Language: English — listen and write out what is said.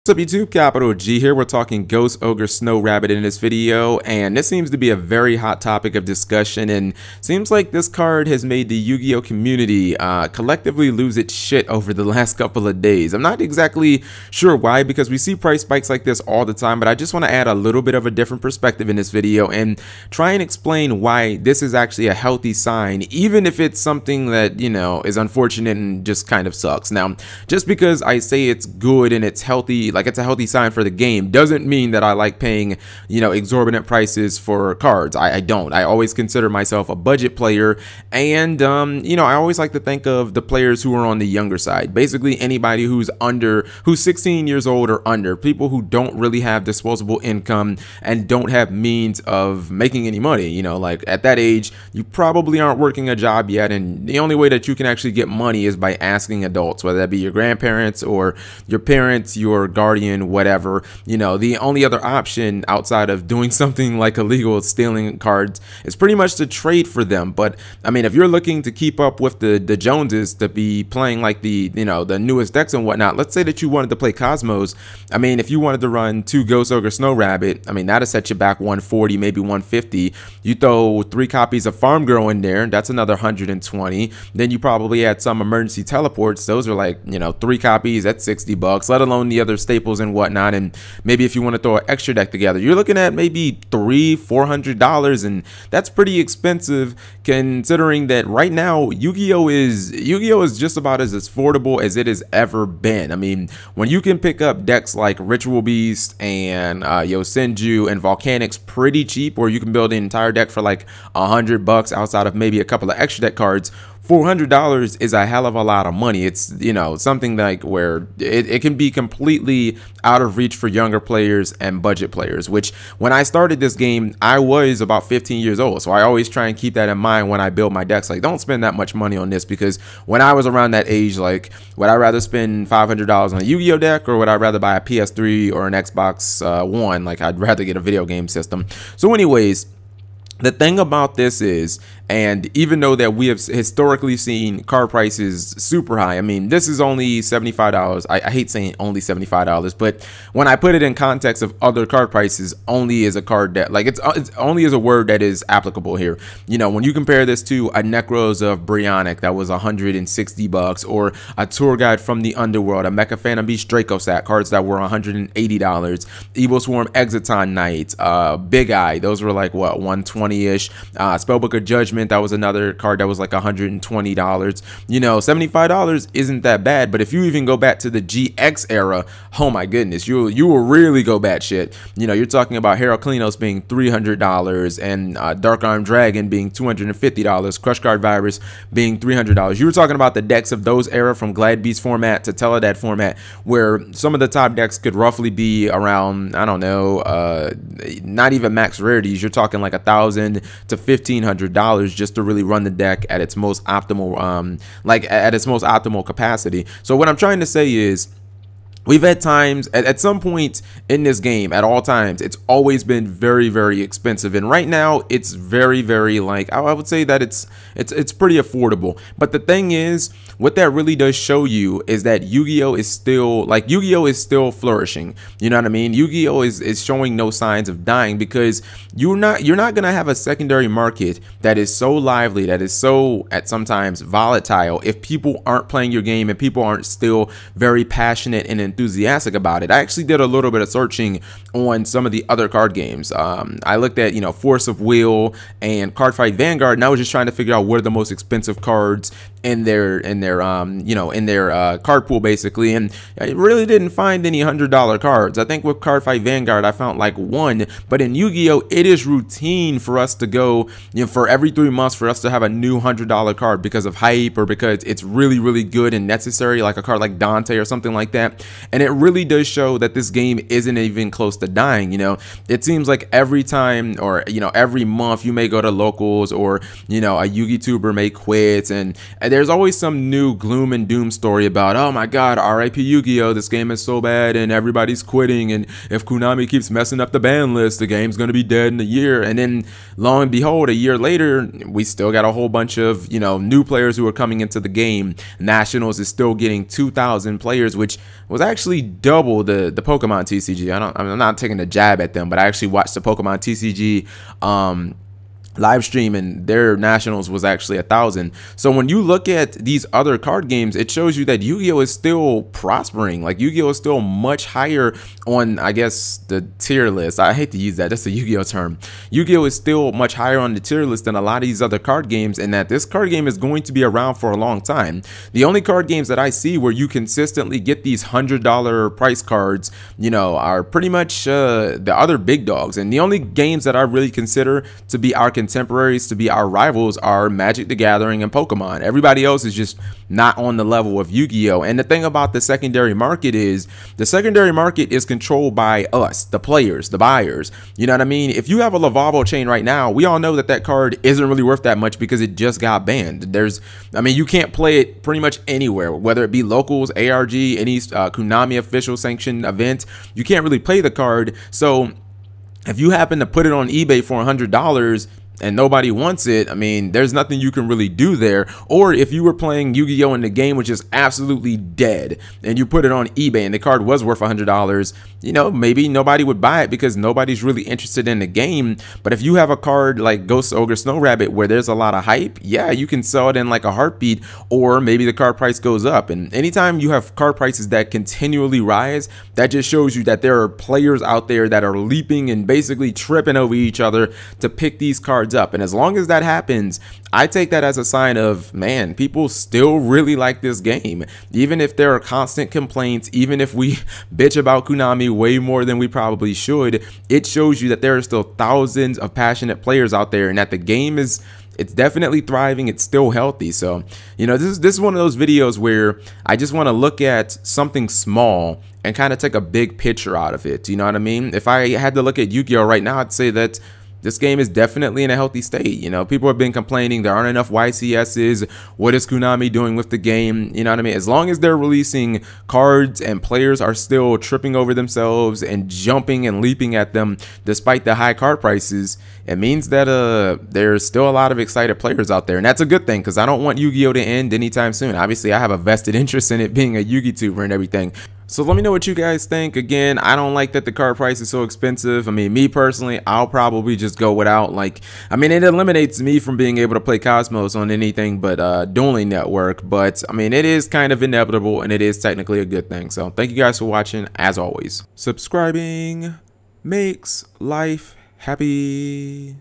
What's up YouTube, Capital G here. We're talking Ghost Ogre Snow Rabbit in this video, and this seems to be a very hot topic of discussion, and seems like this card has made the Yu-Gi-Oh community collectively lose its shit over the last couple of days. I'm not exactly sure why, because we see price spikes like this all the time, but I just want to add a little bit of a different perspective in this video and try and explain why this is actually a healthy sign, even if it's something that, you know, is unfortunate and just kind of sucks. Now, just because I say it's good and it's healthy, like it's a healthy sign for the game, doesn't mean that I like paying, you know, exorbitant prices for cards. I don't. I always consider myself a budget player, and you know, I always like to think of the players who are on the younger side. Basically anybody who's 16 years old or under, people who don't really have disposable income and don't have means of making any money. You know, like at that age, you probably aren't working a job yet, and the only way that you can actually get money is by asking adults, whether that be your grandparents or your parents, your guardian, whatever. You know, the only other option outside of doing something like illegal, stealing cards, is pretty much to trade for them. But I mean, if you're looking to keep up with the Joneses, to be playing like the, you know, the newest decks and whatnot, let's say that you wanted to play Cosmos. I mean, if you wanted to run 2 Ghost Ogre Snow Rabbit, I mean, that'll set you back 140, maybe 150. You throw 3 copies of Farm Girl in there, that's another 120. Then you probably add some emergency teleports. Those are like, you know, 3 copies, that's 60 bucks, let alone the other staples and whatnot. And maybe if you want to throw an extra deck together, you're looking at maybe $300-400, and that's pretty expensive considering that right now Yu-Gi-Oh is just about as affordable as it has ever been. I mean, when you can pick up decks like Ritual Beast and Yosenju and Volcanics pretty cheap, or you can build an entire deck for like $100 outside of maybe a couple of extra deck cards, $400 is a hell of a lot of money. It's, you know, something like where it can be completely out of reach for younger players and budget players, which when I started this game, I was about 15 years old. So I always try and keep that in mind when I build my decks. Like, don't spend that much money on this, because when I was around that age, like, would I rather spend $500 on a Yu-Gi-Oh deck, or would I rather buy a PS3 or an Xbox One? Like, I'd rather get a video game system. So anyways, the thing about this is, and even though that we have historically seen card prices super high, I mean, this is only $75. I hate saying only $75, but when I put it in context of other card prices, only is a card that, like, it's only is a word that is applicable here. You know, when you compare this to a Necros of Brionic that was $160, or a Tour Guide from the Underworld, a Mecha Phantom Beast Dracosat, cards that were $180, Evil Swarm Exiton Knight, Big Eye, those were like what, 120-ish, Spellbook of Judgment, that was another card that was like $120. You know, $75 isn't that bad, but if you even go back to the GX era, oh my goodness, you will really go batshit. You know, you're talking about Heraclinos being $300, and Dark Arm Dragon being $250, Crush Card Virus being $300. You were talking about the decks of those era, from Glad Beast format to Teledad format, where some of the top decks could roughly be around, I don't know, not even max rarities. You're talking like $1,000 to $1,500 just to really run the deck at its most optimal, like at its most optimal capacity. So what I'm trying to say is, we've had times at some point in this game, at all times, it's always been very, very expensive, and right now it's very, very, like, I would say that it's pretty affordable. But the thing is, what that really does show you is that Yu-Gi-Oh is still, like, Yu-Gi-Oh is still flourishing. You know what I mean? Yu-Gi-Oh is showing no signs of dying, because you're not gonna have a secondary market that is so lively, that is so at sometimes volatile, if people aren't playing your game and people aren't still very passionate and enthusiastic about it. I actually did a little bit of searching on some of the other card games. I looked at, you know, Force of Will and Cardfight Vanguard, and I was just trying to figure out what are the most expensive cards in their you know, in their card pool, basically, and I really didn't find any $100 cards. I think with Cardfight Vanguard I found like one, but in Yu-Gi-Oh it is routine for us to go, you know, for every 3 months for us to have a new $100 card because of hype, or because it's really, really good and necessary, like a card like Dante or something like that. And it really does show that this game isn't even close to dying. You know, it seems like every time, or, you know, every month you may go to locals, or, you know, a Yu-Gi tuber may quit, and there's always some new gloom and doom story about, oh my god, RIP Yu-Gi-Oh, this game is so bad and everybody's quitting, and if Konami keeps messing up the ban list, the game's gonna be dead in a year. And then lo and behold, a year later, we still got a whole bunch of, you know, new players who are coming into the game. Nationals is still getting 2,000 players, which was actually actually double the Pokemon TCG. I'm not taking a jab at them, but I actually watched the Pokemon TCG live stream, and their nationals was actually 1,000. So when you look at these other card games, it shows you that Yu-Gi-Oh is still prospering. Like, Yu-Gi-Oh is still much higher on, I guess, the tier list. I hate to use that, that's a Yu-Gi-Oh term. Yu-Gi-Oh is still much higher on the tier list than a lot of these other card games, and that this card game is going to be around for a long time. The only card games that I see where you consistently get these $100 price cards, you know, are pretty much the other big dogs. And the only games that I really consider to be our contemporaries, to be our rivals, are Magic the Gathering and Pokemon. Everybody else is just not on the level of Yu-Gi-Oh. And the thing about the secondary market is the secondary market is controlled by us, the players, the buyers. You know what I mean? If you have a Lavavo chain right now, we all know that that card isn't really worth that much because it just got banned. I mean, you can't play it pretty much anywhere, whether it be locals, ARG, any Konami official sanctioned event. You can't really play the card. So if you happen to put it on eBay for $100 and nobody wants it, I mean, there's nothing you can really do there. Or if you were playing Yu-Gi-Oh in the game, which is absolutely dead, and you put it on eBay and the card was worth $100, you know, maybe nobody would buy it because nobody's really interested in the game. But if you have a card like Ghost Ogre Snow Rabbit where there's a lot of hype, yeah, you can sell it in like a heartbeat, or maybe the card price goes up. And anytime you have card prices that continually rise, that just shows you that there are players out there that are leaping and basically tripping over each other to pick these cards up. And as long as that happens, I take that as a sign of, man, people still really like this game. Even if there are constant complaints, even if we bitch about Konami way more than we probably should, it shows you that there are still thousands of passionate players out there, and that the game is, it's definitely thriving. It's still healthy. So, you know, this is one of those videos where I just want to look at something small and kind of take a big picture out of it. You know what I mean? If I had to look at Yu-Gi-Oh right now, I'd say that this game is definitely in a healthy state. You know, people have been complaining there aren't enough YCSs. What is Konami doing with the game? You know what I mean? As long as they're releasing cards and players are still tripping over themselves and jumping and leaping at them despite the high card prices, it means that there's still a lot of excited players out there. And that's a good thing, because I don't want Yu-Gi-Oh to end anytime soon. Obviously, I have a vested interest in it being a Yu-Gi tuber and everything. So let me know what you guys think. Again, I don't like that the card price is so expensive. I mean, me personally, I'll probably just go without. Like, I mean, it eliminates me from being able to play Cosmos on anything but Dueling Network. But I mean, it is kind of inevitable, and it is technically a good thing. So thank you guys for watching. As always, subscribing makes life happy.